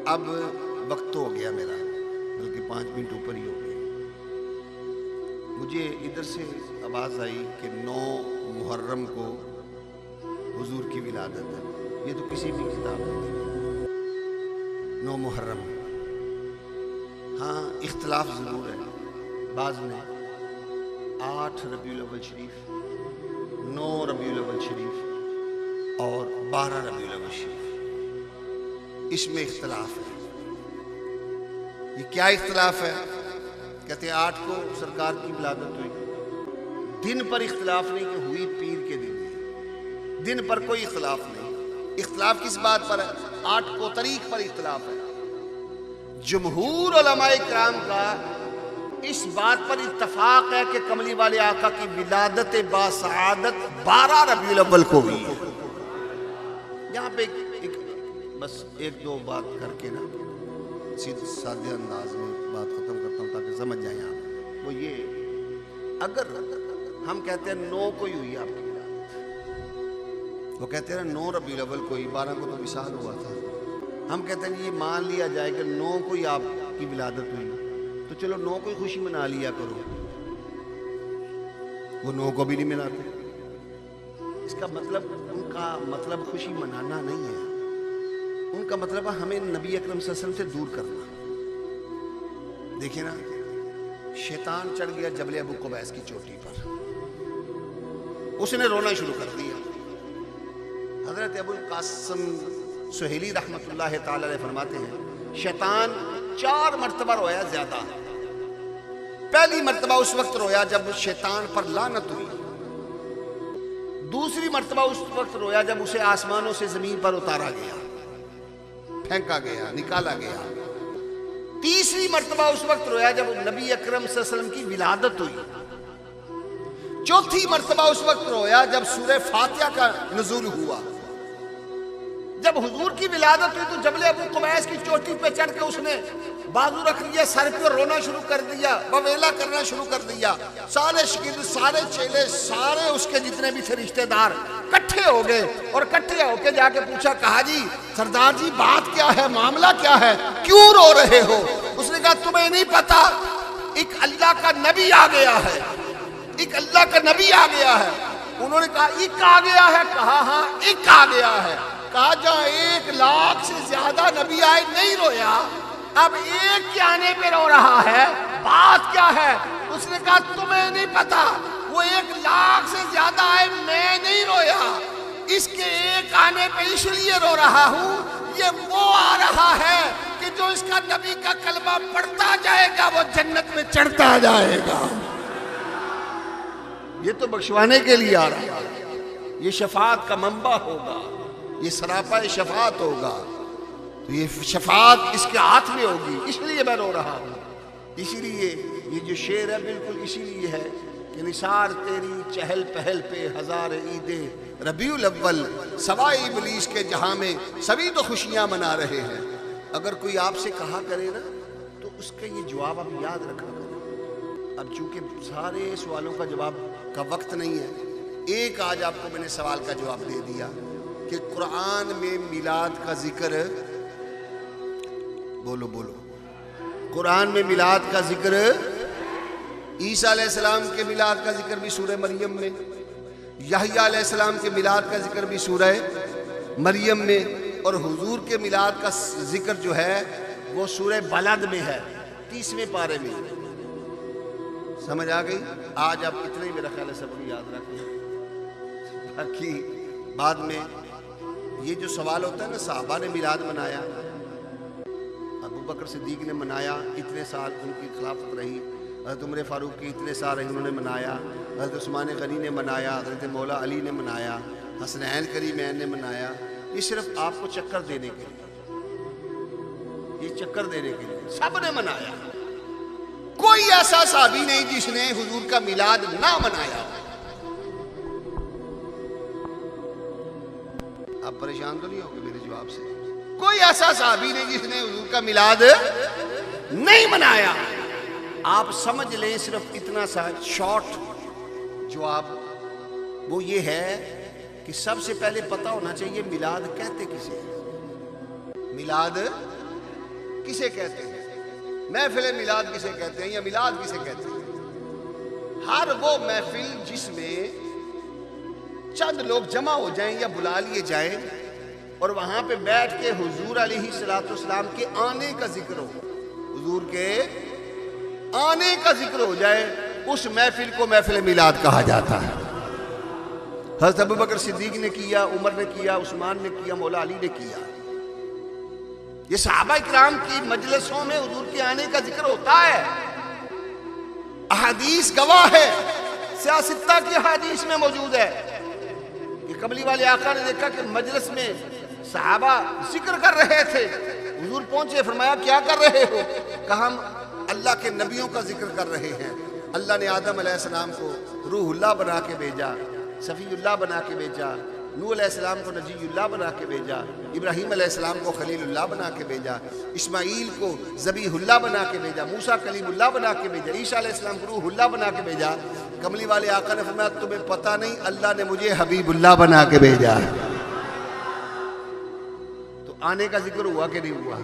اب وقت ہو گیا میرا، بلکہ 5 منٹ اوپر ہی ہو گئے. مجھے ادھر سے آواز آئی کہ 9 محرم کو حضور کی ولادت ہے. یہ تو کسی بھی کتاب میں نہیں. 9 محرم. ہاں اختلاف ضرور ہے، بعض میں 8 ربیع الاول شریف، 9 ربیع الاول شریف اور 12 ربیع الاول شریف، اس میں اختلاف ہے. یہ کیا اختلاف ہے؟ کہتے ہیں 8 کو سرکار کی ولادت ہوئی. دن پر اختلاف نہیں کہ ہوئی پیر کے دن، دن پر کوئی اختلاف نہیں. اختلاف کس بات پر ہے؟ 8 کو تاریخ پر اختلاف ہے. جمہور علماء کرام کا اس بات پر اتفاق ہے کہ کملی والے آقا کی ولادت باسعادت 12 ربیع الاول کو ہوئی ہے. یہاں پہ بس 1-2 بات کر کے نا سادہ انداز میں بات ختم کرتا ہوں تاکہ سمجھ جائیں آپ. وہ یہ، اگر ہم کہتے ہیں 9 کو ہی ہوئی آپ کی ولادت، وہ کہتے ہیں 9 ربیع الاول کو ہی، 12 کو تو وصال ہوا تھا. ہم کہتے ہیں یہ مان لیا جائے کہ 9 کو ہی آپ کی ولادت ہوئی، تو چلو 9 کو ہی خوشی منا لیا کرو. وہ 9 کو بھی نہیں مناتے. اس کا مطلب، ان کا مطلب خوشی منانا نہیں ہے، ان کا مطلب ہے ہمیں نبی اکرم صلی اللہ علیہ وسلم سے دور کرنا. دیکھیں نا، شیطان چڑھ گیا جبل ابو قبیس کی چوٹی پر، اس نے رونا شروع کر دیا. حضرت ابو القاسم سہیلی رحمۃ اللہ تعالی علیہ فرماتے ہیں شیطان 4 مرتبہ رویا زیادہ. پہلی مرتبہ اس وقت رویا جب شیطان پر لعنت ہوئی. دوسری مرتبہ اس وقت رویا جب اسے آسمانوں سے زمین پر اتارا گیا، پھینکا گیا، نکالا گیا. تیسری مرتبہ اس وقت رویا جب نبی اکرم صلی اللہ علیہ وسلم کی ولادت ہوئی. چوتھی مرتبہ اس وقت رویا جب سورہ فاتحہ کا نزول ہوا. جب حضور کی ولادت ہوئی تو جبل ابو قبیس کی چوٹی پہ چڑھ کے اس نے بازو رکھ لیا، سر پہ رونا شروع کر دیا، وویلا کرنا شروع کر دیا. سارے شاگرد، سارے چیلے، سارے اس کے جتنے بھی تھے رشتہ دار کٹھے ہو گئے، اور کٹھے ہو کے جا کے پوچھا، کہا جی سردار جی بات کیا ہے، معاملہ کیا ہے، کیوں رو رہے ہو؟ اس نے کہا تمہیں نہیں پتا، ایک اللہ کا نبی آ گیا ہے، ایک اللہ کا نبی آ گیا ہے. انہوں نے کہا ایک آ گیا ہے؟ کہا ہاں ایک آ گیا ہے. کہا جہاں 1 لاکھ سے زیادہ نبی آئے نہیں رویا، اب ایک کے آنے پہ رو رہا ہے، بات کیا ہے؟ اس نے کہا تمہیں نہیں پتا، وہ 1 لاکھ سے زیادہ آئے، میں نہیں رویا، اس کے ایک آنے پہ اس لیے رو رہا ہوں، یہ وہ آ رہا ہے کہ جو اس کا نبی کا کلمہ پڑھتا جائے گا وہ جنت میں چڑھتا جائے گا. یہ تو بخشوانے کے لیے آ رہا ہے، یہ شفاعت کا منبع ہوگا، یہ سراپا شفاعت ہوگا، تو یہ شفاعت اس کے ہاتھ میں ہوگی، اس لیے میں رو رہا ہوں. اسی لیے یہ جو شعر ہے بالکل اسی لیے ہے کہ نثار تیری چہل پہل پہ ہزار عید ربیع الاول، سوائے ابلیس کے جہاں میں سبھی تو خوشیاں منا رہے ہیں. اگر کوئی آپ سے کہا کرے نا تو اس کا یہ جواب آپ یاد رکھا کریں. اب چونکہ سارے سوالوں کا جواب کا وقت نہیں ہے، ایک آج آپ کو میں نے سوال کا جواب دے دیا کہ قرآن میں میلاد کا ذکر، بولو بولو، قرآن میں میلاد کا ذکر، عیسیٰ علیہ السلام کے میلاد کا ذکر بھی سورہ مریم میں، یحییٰ علیہ السلام کے میلاد کا ذکر بھی سورہ مریم میں، اور حضور کے میلاد کا ذکر جو ہے وہ سورہ بلد میں ہے، 30ویں پارے میں. سمجھ آ گئی؟ آج آپ اتنے ہی میرا خیال ہے سب یاد رکھیں. باقی بعد میں یہ جو سوال ہوتا ہے نا، صحابہ نے میلاد منایا، ابو بکر صدیق نے منایا، اتنے سال ان کی خلافت رہی، حضرت عمر فاروق کی اتنے سال رہی، انہوں نے منایا، حضرت عثمان غنی نے منایا، حضرت مولا علی نے منایا، حسنین کریمین نے منایا. یہ صرف آپ کو چکر دینے کے لیے، یہ چکر دینے کے لیے سب نے منایا. کوئی ایسا صحابی نہیں جس نے حضور کا میلاد نہ منایا. آپ پریشان تو نہیں ہو گے میرے جواب سے؟ کوئی ایسا صحابی نہیں جس نے حضور کا میلاد نہیں منایا. آپ سمجھ لیں صرف اتنا سا شارٹ جواب وہ یہ ہے کہ سب سے پہلے پتہ ہونا چاہیے میلاد کہتے کسے؟ میلاد کسے کہتے ہیں، محفل میلاد کسے کہتے ہیں یا میلاد کسے کہتے ہیں؟ ہر وہ محفل جس میں چند لوگ جمع ہو جائیں یا بلا لیے جائیں اور وہاں پہ بیٹھ کے حضور علیہ السلام کے آنے کا ذکر ہو، حضور کے آنے کا ذکر ہو جائے، اس محفل کو محفل میلاد کہا جاتا ہے۔ حضرت ابوبکر صدیق نے کیا، عمر نے کیا، عثمان نے کیا، مولا علی نے کیا۔ یہ صحابہ اکرام کی مجلسوں میں حضور کے آنے کا ذکر ہوتا ہے، احادیث گواہ ہے، سیاستہ کی احادیث میں موجود ہے کہ کملی والے آقا نے دیکھا کہ مجلس میں صحابہ ذکر کر رہے تھے، حضور پہنچے، فرمایا کیا کر رہے ہو؟ کہا ہم اللہ کے نبیوں کا ذکر کر رہے ہیں۔ اللہ نے آدم علیہ السلام کو روح اللہ بنا کے بھیجا، صفی اللہ بنا کے بھیجا، نوح علیہ السلام کو نجی اللہ بنا کے بھیجا، ابراہیم علیہ السلام کو خلیل اللہ بنا کے بھیجا، اسماعیل کو ذبیح اللہ بنا کے بھیجا، موسیٰ کلیم اللہ بنا کے بھیجا، عیسیٰ علیہ السلام کو روح اللہ بنا کے بھیجا۔ کملی والے آقا نے فرمایا تمہیں پتہ نہیں، اللہ نے مجھے حبیب اللہ بنا کے بھیجا۔ تو آنے کا ذکر ہوا کہ نہیں ہوا؟